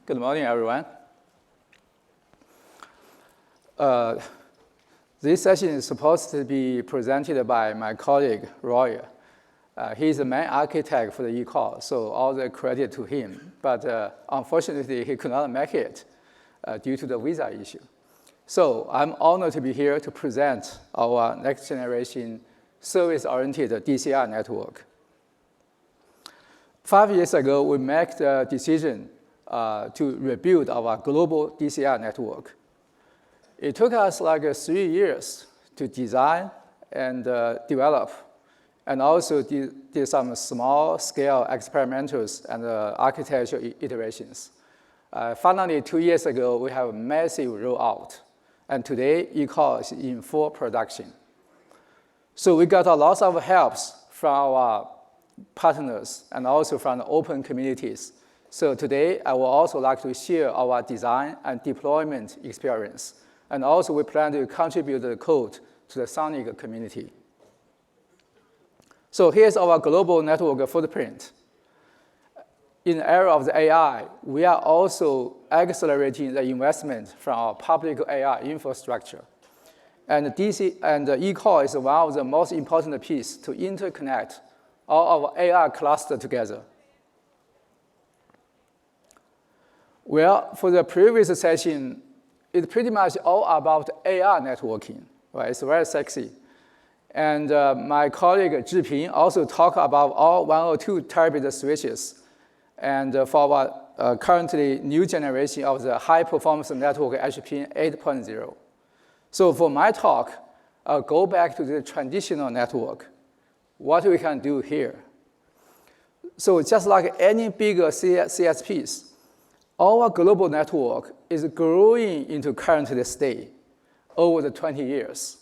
Good morning, everyone. This session is supposed to be presented by my colleague, Roy. He's the main architect for the eCore, so all the credit to him. But unfortunately, he could not make it due to the visa issue. So I'm honored to be here to present our next generation service-oriented DCI network. 5 years ago, we made the decision to rebuild our global DCI network. It took us like 3 years to design and develop, and also did some small-scale experimentals and architectural iterations. Finally, 2 years ago, we have a massive rollout, and today, eCore is in full production. So we got a lot of helps from our partners and also from the open communities. So today, I would also like to share our design and deployment experience. And also, we plan to contribute the code to the Sonic community. So here's our global network footprint. In the era of the AI, we are also accelerating the investment from our public AI infrastructure. And eCore is one of the most important pieces to interconnect all our AI clusters together. Well, for the previous session, it's pretty much all about AI networking, right? It's very sexy. And my colleague Zhiping also talked about all 102 terabit switches, and for our currently new generation of the high-performance network HP 8.0. So for my talk, I'll go back to the traditional network, what we can do here. So just like any bigger CSPs, our global network is growing into current state over the 20 years.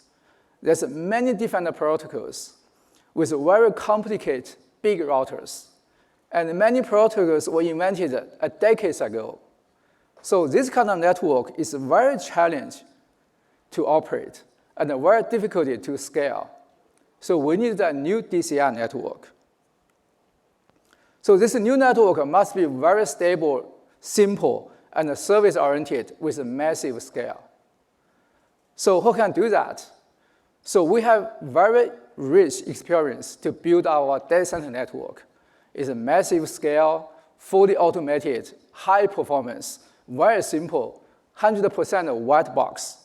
There's many different protocols with very complicated big routers. And many protocols were invented a decade ago. So this kind of network is very challenging to operate and very difficult to scale. So we need a new DCI network. So this new network must be very stable, simple, and service-oriented with a massive scale. So who can do that? So we have very rich experience to build our data center network. It's a massive scale, fully automated, high performance, very simple, 100% white box.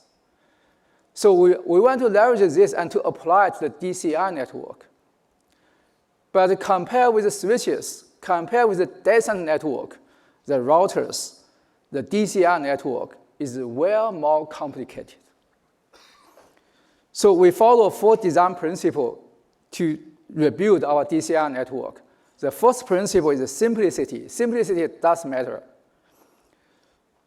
So we want to leverage this and to apply it to the DCI network. But compared with the switches, compared with the data center network, the routers, the DCI network is well more complicated. So we follow 4 design principles to rebuild our DCI network. The first principle is simplicity. Simplicity does matter.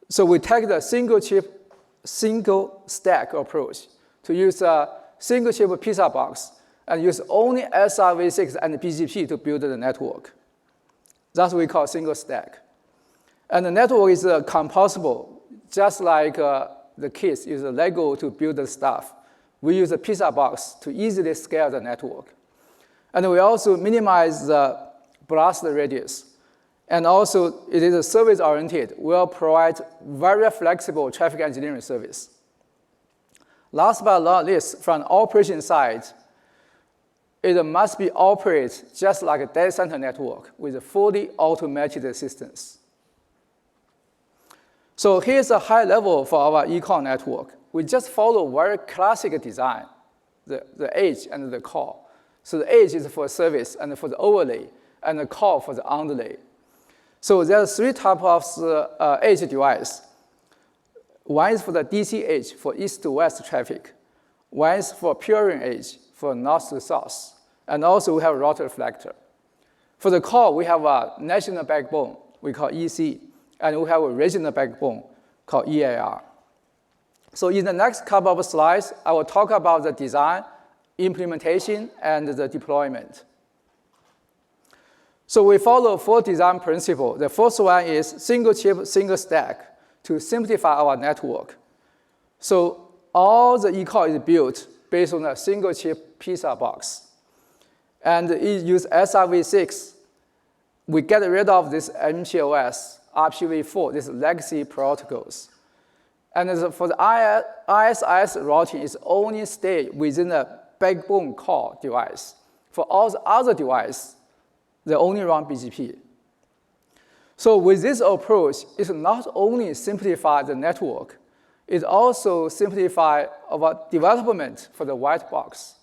So we take the single chip, single stack approach to use a single chip pizza box and use only SRv6 and BGP to build the network. That's what we call single stack. And the network is composable, just like the kids use a Lego to build the stuff. We use a pizza box to easily scale the network. And we also minimize the blast radius. And also, it is service-oriented. We'll provide very flexible traffic engineering service. Last but not least, from the operation side, it must be operated just like a data center network with fully automated systems. So here's a high level for our eCore network. We just follow very classic design, the edge and the core. So the edge is for service and for the overlay, and the core for the underlay. So there are 3 types of edge device. One is for the DC edge for east to west traffic. One is for peering edge for north to south. And also we have a router reflector. For the core, we have a national backbone we call EC, and we have a regional backbone called EAR. So in the next couple of slides, I will talk about the design, implementation, and the deployment. So we follow 4 design principles. The first one is single chip, single stack to simplify our network. So all the eCore is built based on a single chip pizza box. And it uses SRv6. We get rid of this MPLS IPv4, these legacy protocols. And for the ISIS routing, it's only stay within the backbone core device. For all the other devices, they only run BGP. So with this approach, it not only simplifies the network, it also simplifies our development for the white box.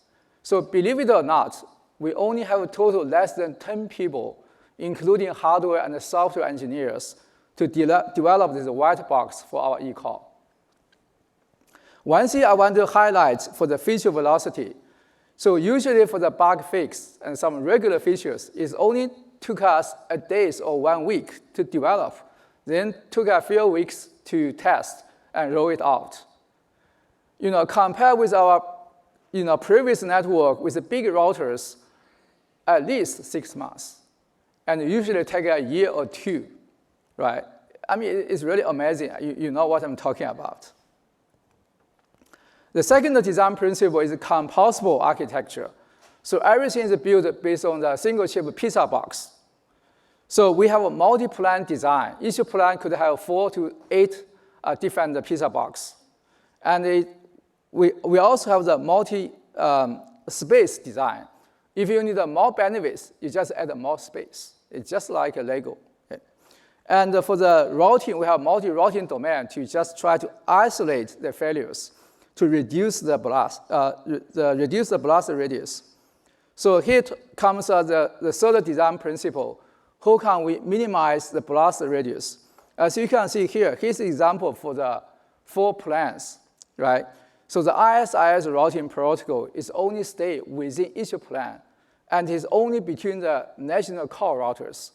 So believe it or not, we only have a total less than 10 people, including hardware and software engineers, to develop this white box for our eCore. One thing I want to highlight for the feature velocity. So usually for the bug fix and some regular features, it only took us a day or 1 week to develop, then took a few weeks to test and roll it out. Compared with our previous network with the big routers, at least 6 months, and usually take a year or 2, right? I mean, it's really amazing. You know what I'm talking about. The second design principle is composable architecture. So everything is built based on the single chip pizza box. So we have a multi-plan design. Each plan could have 4 to 8 different pizza box. And we also have the multi-space design. If you need more bandwidth, you just add more space. It's just like a Lego. Okay? And for the routing, we have multi-routing domain to just try to isolate the failures to reduce the blast, reduce the blast radius. So here comes the third design principle. How can we minimize the blast radius? As you can see here, here's an example for the 4 plans, right? So the ISIS routing protocol is only stay within each plan, and is only between the national core routers.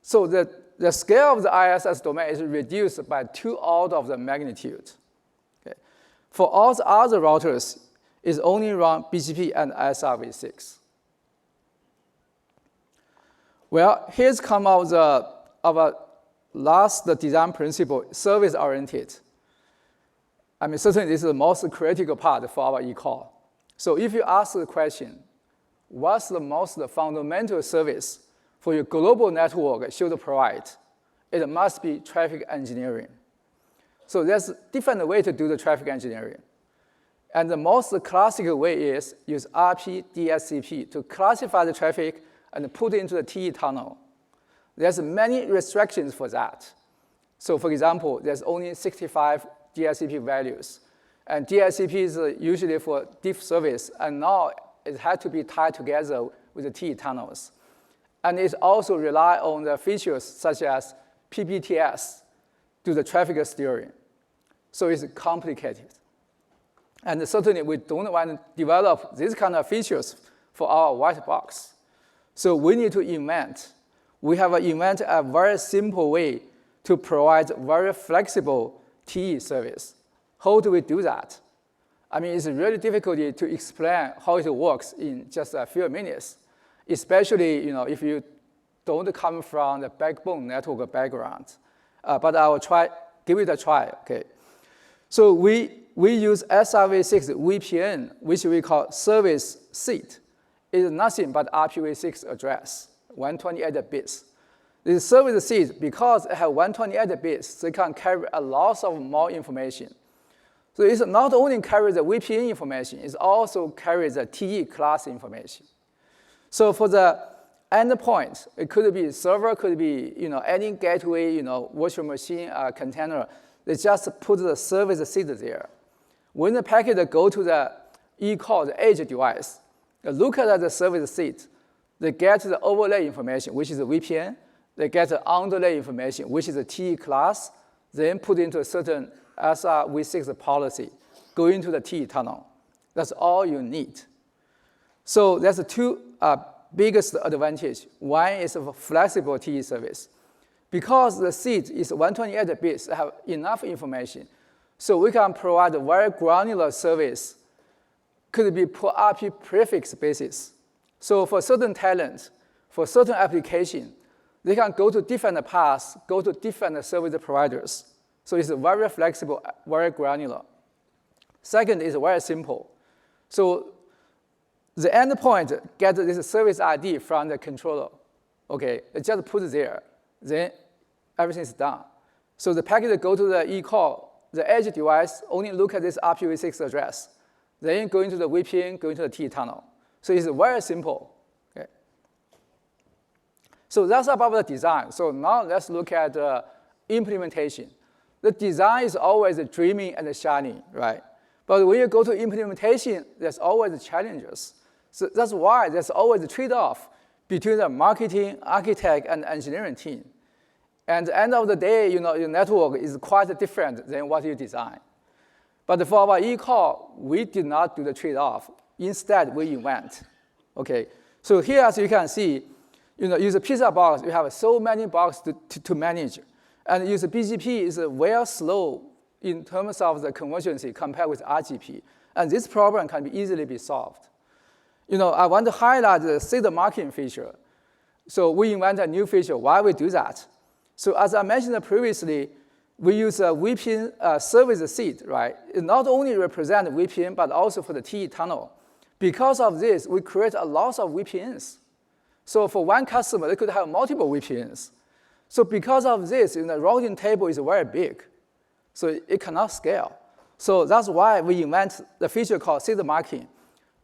So the scale of the ISS domain is reduced by 2 orders of the magnitude. Okay. For all the other routers, it's only run BGP and SRv6. Well, here's come out our last design principle, service-oriented. I mean, certainly this is the most critical part for our eCore. So if you ask the question, what's the most fundamental service for your global network should provide? It must be traffic engineering. So there's a different way to do the traffic engineering. And the most classical way is use RP DSCP to classify the traffic and put it into the TE tunnel. There's many restrictions for that. So for example, there's only 65 DSCP values. And DSCP is usually for diff service, and now it had to be tied together with the TE tunnels. And it also relies on the features such as PBTS to the traffic steering. So it's complicated. And certainly we don't want to develop these kind of features for our white box. So we need to invent. We have invented a very simple way to provide very flexible TE service. How do we do that? I mean, it's really difficult to explain how it works in just a few minutes, especially if you don't come from the backbone network background. But I will give it a try. Okay. So we use SRv6 VPN, which we call service seat. It is nothing but IPv6 address, 128 bits. This service seat, because it has 128 bits, they can carry a lot of more information. So it's not only carries the VPN information, it also carries the TE class information. So for the endpoint, it could be server, could be any gateway, virtual machine, container. They just put the service seat there. When the packet go to the eCore, the edge device, they look at the service seat. They get the overlay information, which is the VPN. They get the underlay information, which is the TE class, then put into a certain SRv6 policy, go into the TE tunnel. That's all you need. So that's the 2 biggest advantage. One is a flexible TE service. Because the seat is 128 bits, they have enough information. So we can provide a very granular service, could be per IP prefix basis. So for certain talents, for certain application, they can go to different paths, go to different service providers. So it's very flexible, very granular. Second is very simple. So the endpoint gets this service ID from the controller. Okay, it just put it there. Then everything's done. So the packet go to the eCore, the edge device only look at this IPv6 address, then go into the VPN, go into the T tunnel. So it's very simple. Okay. So that's about the design. So now let's look at the implementation. The design is always dreamy and shiny, right? But when you go to implementation, there's always challenges. So that's why there's always a trade-off between the marketing, architect, and engineering team. And at the end of the day, your network is quite different than what you design. But for our eCore, we did not do the trade-off. Instead, we invent. Okay. So here, as you can see, use a pizza box, you have so many boxes to manage. And use BGP is very slow in terms of the convergency compared with RGP. And this problem can easily be solved. I want to highlight the seed marking feature. So we invent a new feature. Why we do that? So as I mentioned previously, we use a VPN service seed, right? It not only represents VPN, but also for the TE tunnel. Because of this, we create a lot of VPNs. So for one customer, they could have multiple VPNs. So because of this, the routing table is very big. So it cannot scale. So that's why we invent the feature called seed marking.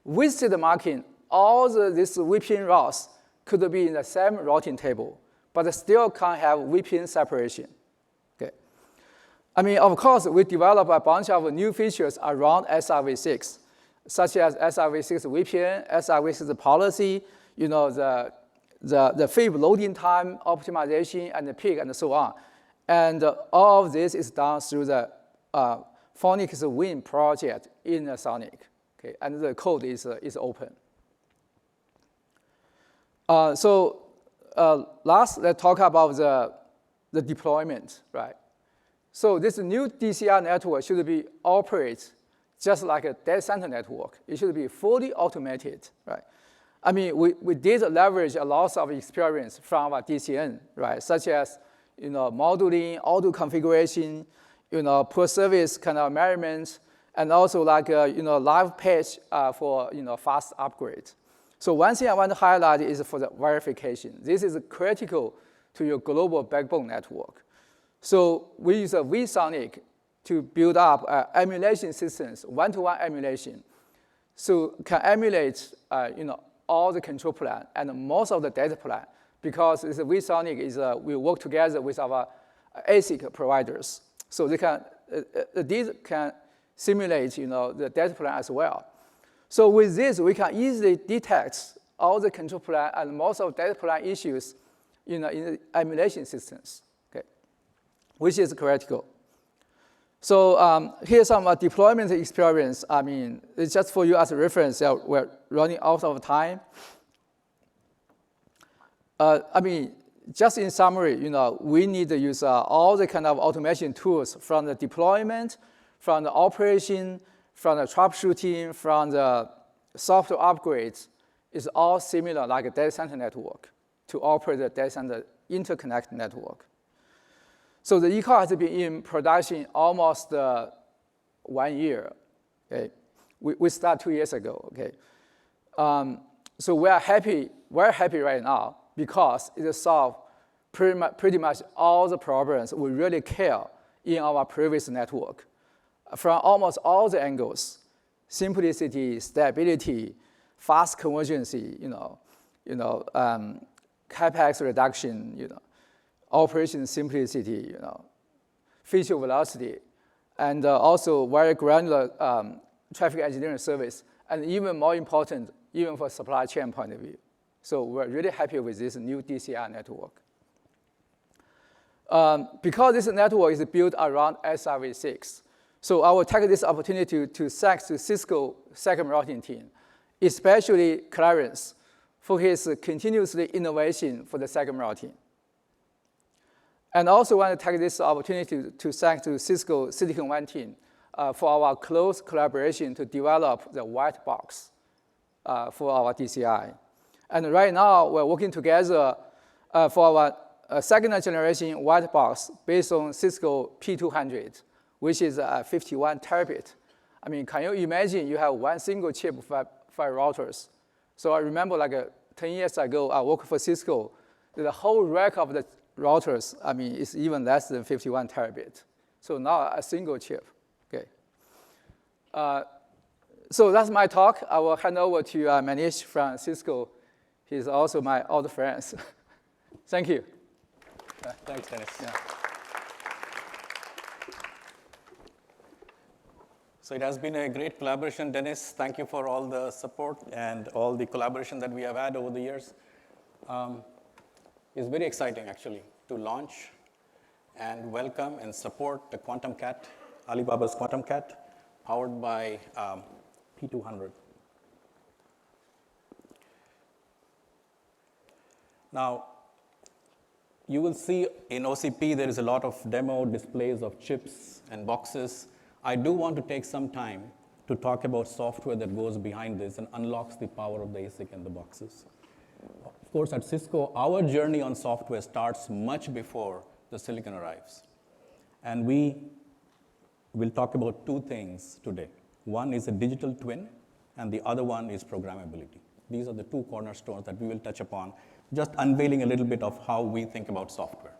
With seed marking, all these VPN routes could be in the same routing table, but still can't have VPN separation. Okay. Of course, we developed a bunch of new features around SRv6, such as SRv6 VPN, SRv6 policy, the FIB loading time optimization, and the peak, and so on. And all of this is done through the Phonics Win project in Sonic. Okay, and the code is open. Last, let's talk about the deployment, right? So this new DCI network should be operate just like a data center network. It should be fully automated, right? We did leverage a lot of experience from our DCN, right? Such as, modeling, auto configuration, per service kind of measurements, and also like, live patch for, fast upgrade. So one thing I want to highlight is for the verification. This is critical to your global backbone network. So we use a vSonic to build up emulation systems, one-to-one emulation. So can emulate, all the control plan and most of the data plan, because this vSonic is we work together with our ASIC providers. So these can simulate, the data plan as well. So with this, we can easily detect all the control plan and most of data plan issues in the emulation systems, okay, which is critical. So here's some deployment experience. It's just for you as a reference. We're running out of time. Just in summary, we need to use all the kind of automation tools from the deployment, from the operation, from the troubleshooting, from the software upgrades. It's all similar like a data center network to operate the data center interconnect network. So the eCore has been in production almost 1 year. Okay, we started 2 years ago. Okay, so we're happy right now because it solved pretty much all the problems we really care in our previous network, from almost all the angles: simplicity, stability, fast convergency, capex reduction, operation simplicity, feature velocity, and also very granular traffic engineering service, and even more important, even for supply chain point of view. So we're really happy with this new DCI network. Because this network is built around SRv6, so I will take this opportunity to thank the Cisco segment routing team, especially Clarence, for his continuously innovation for the segment routing. And also want to take this opportunity to thank the Cisco Silicon One team for our close collaboration to develop the white box for our DCI. And right now, we're working together for our second generation white box based on Cisco P200, which is 51 terabit. Can you imagine you have one single chip for 5 routers? So I remember 10 years ago, I worked for Cisco. The whole rack of the routers, I mean, it's even less than 51 terabit. So now a single chip, okay. So that's my talk. I will hand over to Manish from Cisco. He's also my old friend. Thank you. Thanks, Dennis. Yeah. So it has been a great collaboration, Dennis. Thank you for all the support and all the collaboration that we have had over the years. It's very exciting, actually, to launch and welcome and support the Quantum Cat, Alibaba's Quantum Cat, powered by P200. Now, you will see in OCP there is a lot of demo displays of chips and boxes. I do want to take some time to talk about software that goes behind this and unlocks the power of the ASIC and the boxes. Of course, at Cisco, our journey on software starts much before the silicon arrives. And we will talk about two things today. One is a digital twin, and the other one is programmability. These are the two cornerstones that we will touch upon, just unveiling a little bit of how we think about software.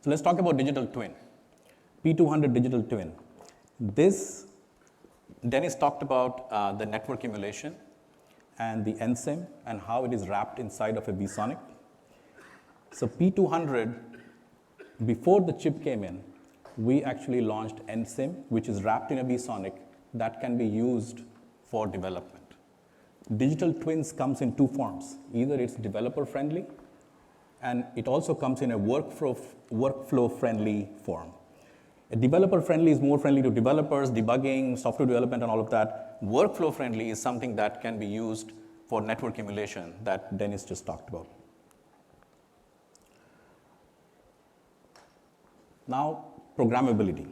So let's talk about digital twin. P200 digital twin. This, Dennis talked about the network emulation and the NSIM and how it is wrapped inside of a VSonic. So P200, before the chip came in, we actually launched NSIM, which is wrapped in a VSonic that can be used for development. Digital twins comes in two forms. Either it's developer friendly, and it also comes in a workflow friendly form. A developer friendly is more friendly to developers, debugging, software development, and all of that. Workflow friendly is something that can be used for network emulation that Dennis just talked about. Now, programmability.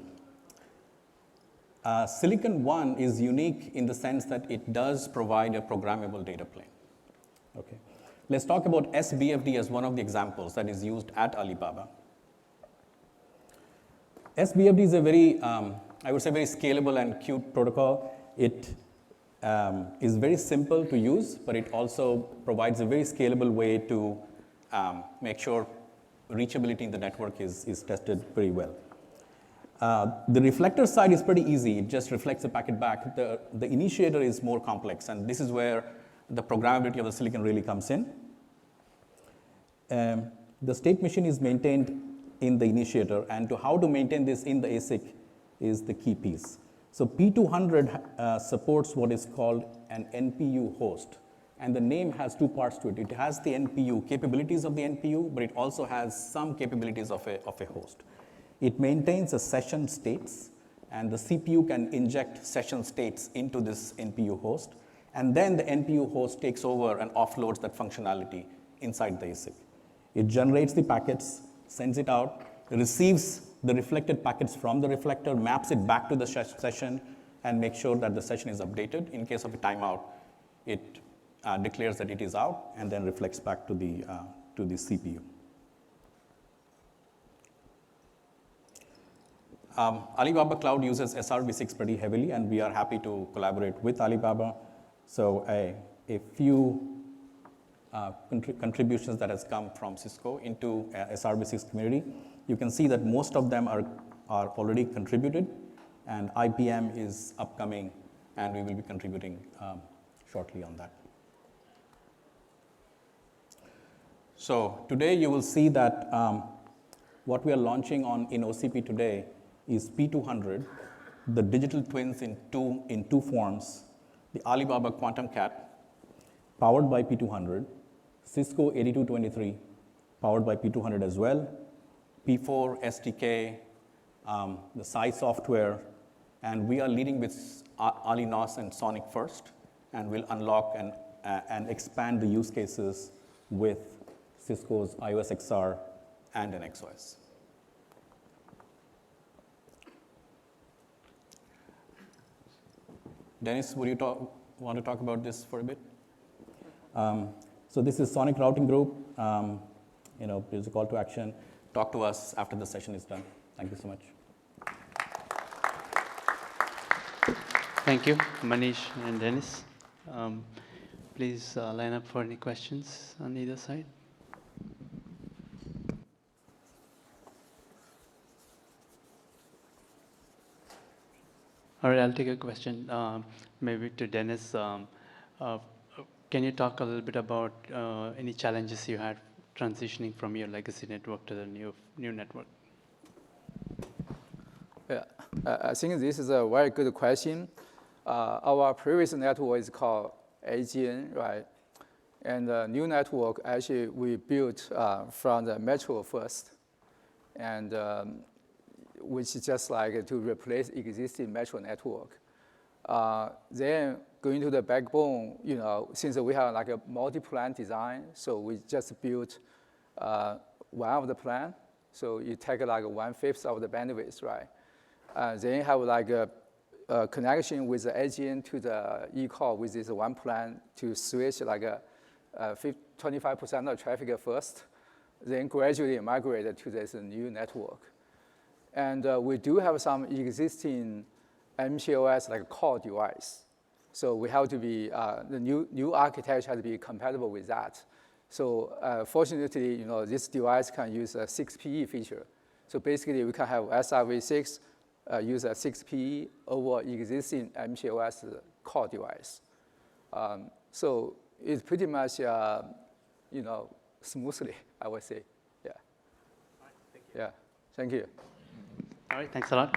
Silicon One is unique in the sense that it does provide a programmable data plane. Okay. Let's talk about S-BFD as one of the examples that is used at Alibaba. S-BFD is a very, I would say, very scalable and cute protocol. It is very simple to use, but it also provides a very scalable way to make sure reachability in the network is tested pretty well. The reflector side is pretty easy. It just reflects the packet back. The initiator is more complex, and this is where the programmability of the silicon really comes in. The state machine is maintained in the initiator, and to how to maintain this in the ASIC is the key piece. So P200 supports what is called an NPU host, and the name has two parts to it. It has the NPU capabilities of the NPU, but it also has some capabilities of a host. It maintains the session states, and the CPU can inject session states into this NPU host, and then the NPU host takes over and offloads that functionality inside the ASIC. It generates the packets, sends it out, receives the reflected packets from the reflector, maps it back to the session, and makes sure that the session is updated. In case of a timeout, it declares that it is out, and then reflects back to the CPU. Alibaba Cloud uses SRv6 pretty heavily, and we are happy to collaborate with Alibaba. So a few contributions that has come from Cisco into SRv6 community. You can see that most of them are already contributed, and IPM is upcoming, and we will be contributing shortly on that. So today you will see that what we are launching in OCP today is P200, the digital twins in two forms, the Alibaba Quantum Cat, powered by P200, Cisco 8223, powered by P200 as well, P4 SDK, the SAI software, and we are leading with AliNOS and Sonic first, and we'll unlock and expand the use cases with Cisco's iOS XR and an XOS. Dennis, would you want to talk about this for a bit? So this is Sonic Routing Group. There's a call to action. Talk to us after the session is done. Thank you so much. Thank you, Manish and Dennis. Please line up for any questions on either side. All right, I'll take a question, maybe to Dennis. Can you talk a little bit about any challenges you had transitioning from your legacy network to the new network? Yeah, I think this is a very good question. Our previous network is called AGN, right? And the new network, actually, we built from the metro first, and which is just like to replace existing metro network. Then going to the backbone, since we have like a multi-plan design, so we just built one of the plan. So you take like 1/5 of the bandwidth, right? Then you have like a connection with the AGN to the eCore with this one plan to switch like 25% of traffic first, then gradually migrate to this new network. And we do have some existing MPLS like core device. So we have to be, the new architecture has to be compatible with that. So fortunately, this device can use a 6PE feature. So basically, we can have SRv6 use a 6PE over existing MPLS core device. So it's pretty much, smoothly, I would say. Yeah. All right, thank you. Yeah. Thank you. All right, thanks a lot.